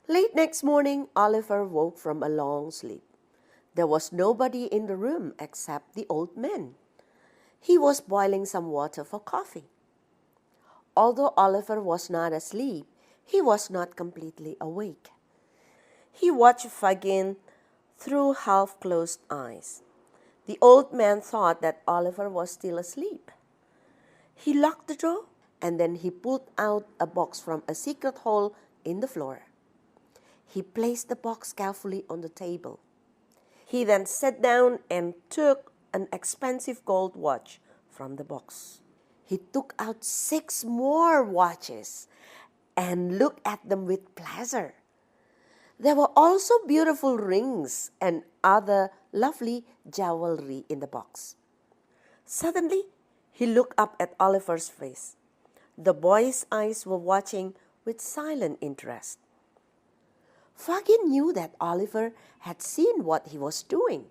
Late next morning, Oliver woke from a long sleep. There was nobody in the room except the old man. He was boiling some water for coffee. Although Oliver was not asleep, he was not completely awake. He watched Fagin through half-closed eyes. The old man thought that Oliver was still asleep. He locked the door and then he pulled out a box from a secret hole in the floor. He placed the box carefully on the table. He then sat down and took an expensive gold watch from the box. He took out 6 more watches and looked at them with pleasure. There were also beautiful rings and other lovely jewelry in the box. Suddenly, he looked up at Oliver's face. The boy's eyes were watching with silent interest. Fagin knew that Oliver had seen what he was doing.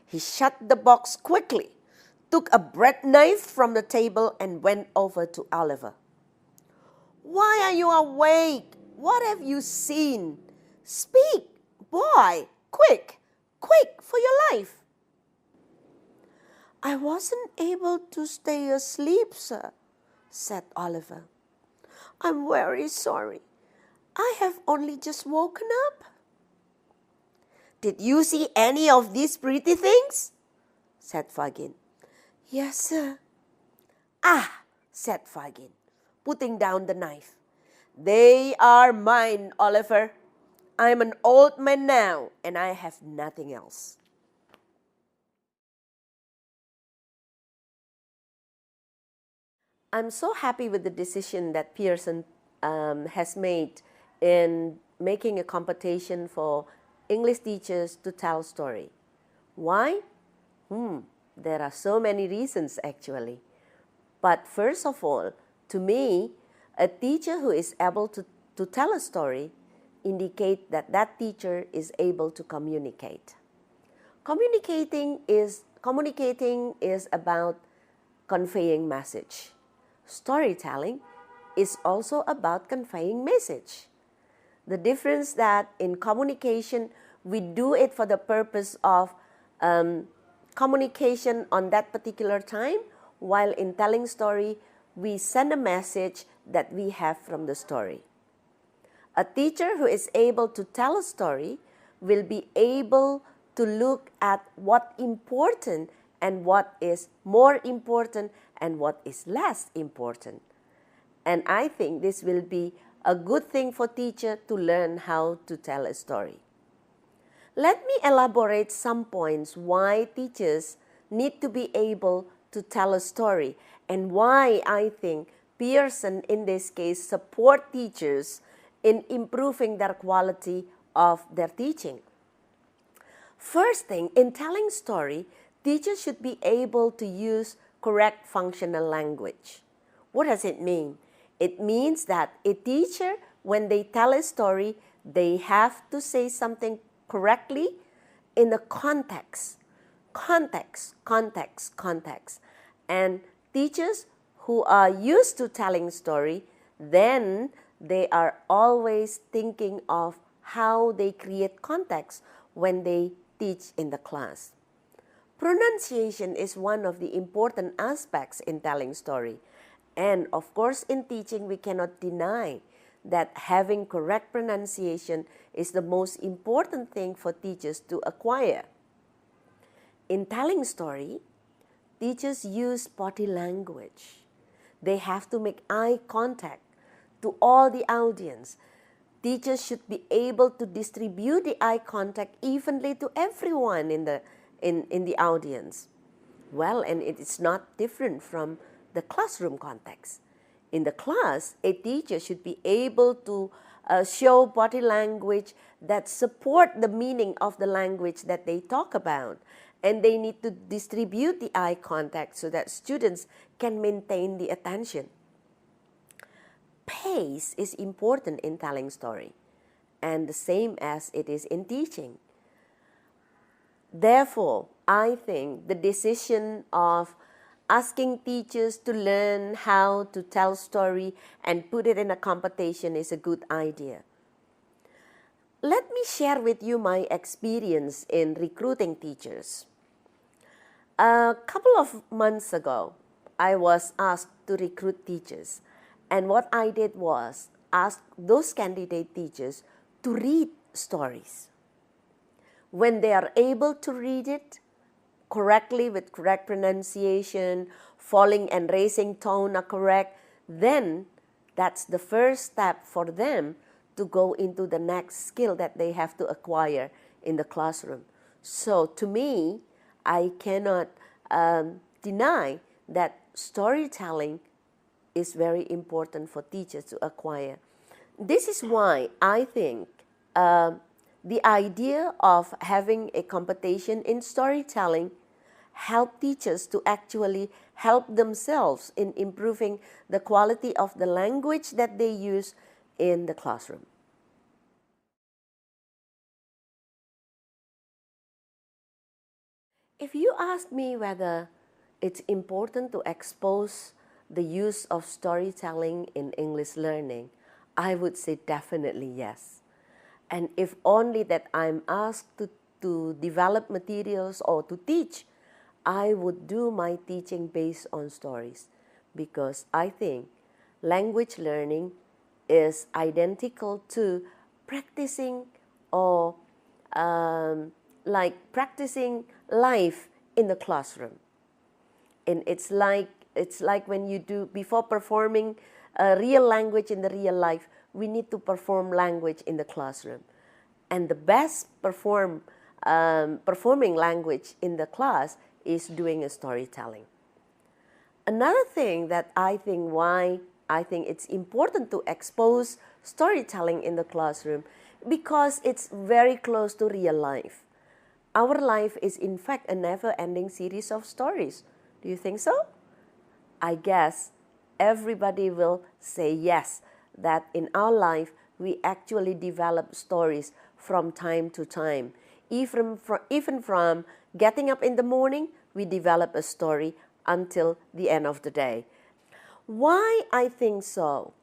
He shut the box quickly, took a bread knife from the table and went over to Oliver. "Why are you awake? What have you seen? Speak, boy, quick, quick, for your life." "I wasn't able to stay asleep, sir," said Oliver. "I'm very sorry. I have only just woken up." "Did you see any of these pretty things?" said Fagin. "Yes, sir." "Ah," said Fagin, putting down the knife. "They are mine, Oliver. I'm an old man now, and I have nothing else." I'm so happy with the decision that Pearson has made in making a competition for English teachers to tell story. Why? There are so many reasons actually. But first of all, to me, a teacher who is able to tell a story indicate that that teacher is able to communicate. Communicating is about conveying message. Storytelling is also about conveying message. The difference that in communication, we do it for the purpose of communication on that particular time, while in telling story, we send a message that we have from the story. A teacher who is able to tell a story will be able to look at what important and what is more important and what is less important. And I think this will be a good thing for teacher to learn how to tell a story. Let me elaborate some points why teachers need to be able to tell a story and why I think Pearson in this case support teachers in improving their quality of their teaching. First thing, in telling story, teachers should be able to use correct functional language. What does it mean? It means that a teacher, when they tell a story, they have to say something correctly in the context. Context. And teachers who are used to telling story, then they are always thinking of how they create context when they teach in the class. Pronunciation is one of the important aspects in telling story. And of course, in teaching, we cannot deny that having correct pronunciation is the most important thing for teachers to acquire. In telling story, teachers use body language. They have to make eye contact to all the audience. Teachers should be able to distribute the eye contact evenly to everyone in the audience. Well, and it is not different from the classroom context. In the class, a teacher should be able to show body language that support the meaning of the language that they talk about. And they need to distribute the eye contact so that students can maintain the attention. Pace is important in telling story, and the same as it is in teaching. Therefore, I think the decision of asking teachers to learn how to tell story and put it in a competition is a good idea. Let me share with you my experience in recruiting teachers. A couple of months ago, I was asked to recruit teachers, and what I did was ask those candidate teachers to read stories. When they are able to read it correctly with correct pronunciation, falling and raising tone are correct, then that's the first step for them to go into the next skill that they have to acquire in the classroom. So to me, I cannot deny that storytelling is very important for teachers to acquire. This is why I think the idea of having a competition in storytelling help teachers to actually help themselves in improving the quality of the language that they use in the classroom. If you ask me whether it's important to expose the use of storytelling in English learning, I would say definitely yes. And if only that I'm asked to develop materials or to teach, I would do my teaching based on stories, because I think language learning is identical to practicing or like practicing life in the classroom. And it's like when you do, before performing real language in the real life, we need to perform language in the classroom. And the best performing language in the class is doing a storytelling. Another thing that I think why I think it's important to expose storytelling in the classroom, because it's very close to real life. Our life is in fact a never-ending series of stories. Do you think so? I guess everybody will say yes, that in our life we actually develop stories from time to time. Even from getting up in the morning, we develop a story until the end of the day. Why I think so?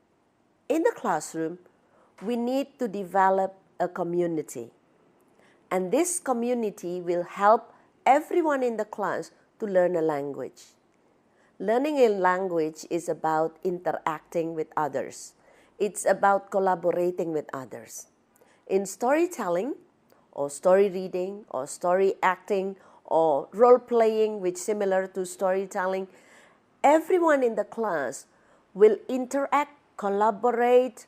In the classroom, we need to develop a community. And this community will help everyone in the class to learn a language. Learning a language is about interacting with others. It's about collaborating with others. In storytelling, or story reading, or story acting, or role playing, which is similar to storytelling, everyone in the class will interact, collaborate,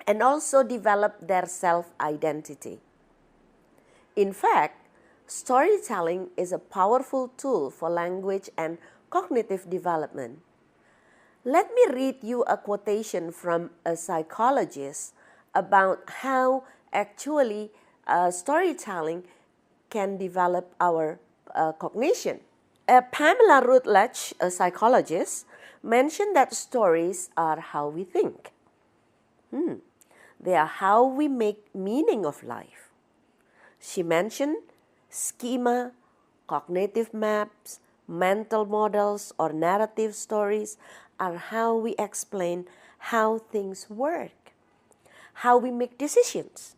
and also develop their self-identity. In fact, storytelling is a powerful tool for language and cognitive development. Let me read you a quotation from a psychologist about how actually storytelling can develop our cognition. Pamela Rutledge, a psychologist, mentioned that stories are how we think. They are how we make meaning of life. She mentioned schema, cognitive maps, mental models, or narrative stories are how we explain how things work, how we make decisions,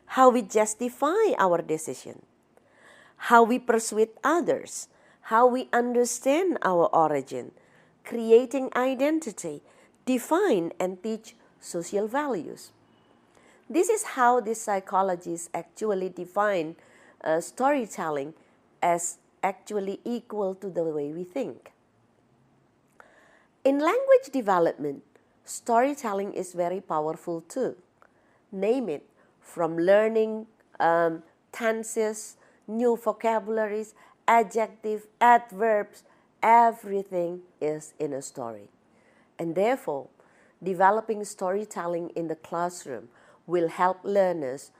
how we justify our decision, how we persuade others, how we understand our origin, creating identity, define and teach social values. This is how the psychologists actually define storytelling as actually equal to the way we think. In language development, storytelling is very powerful too. Name it, from learning tenses, new vocabularies, adjectives, adverbs, everything is in a story. And therefore, developing storytelling in the classroom will help learners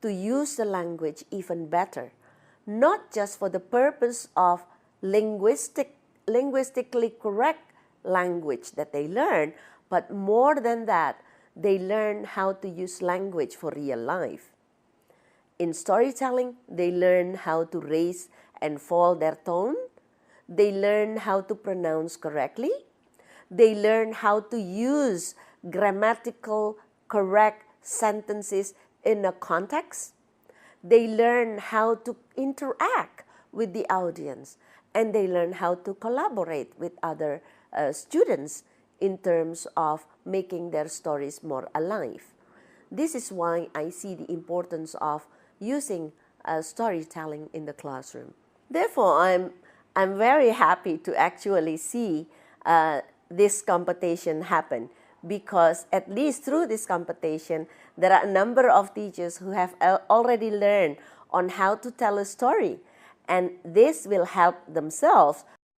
to use the language even better, not just for the purpose of linguistically correct language that they learn, but more than that, they learn how to use language for real life. In storytelling, they learn how to raise and fall their tone. They learn how to pronounce correctly. They learn how to use grammatical correct sentences in a context. They learn how to interact with the audience, and they learn how to collaborate with other students in terms of making their stories more alive. This is why I see the importance of using storytelling in the classroom. Therefore, I'm very happy to actually see this competition happen, because at least through this competition, there are a number of teachers who have already learned on how to tell a story, and this will help themselves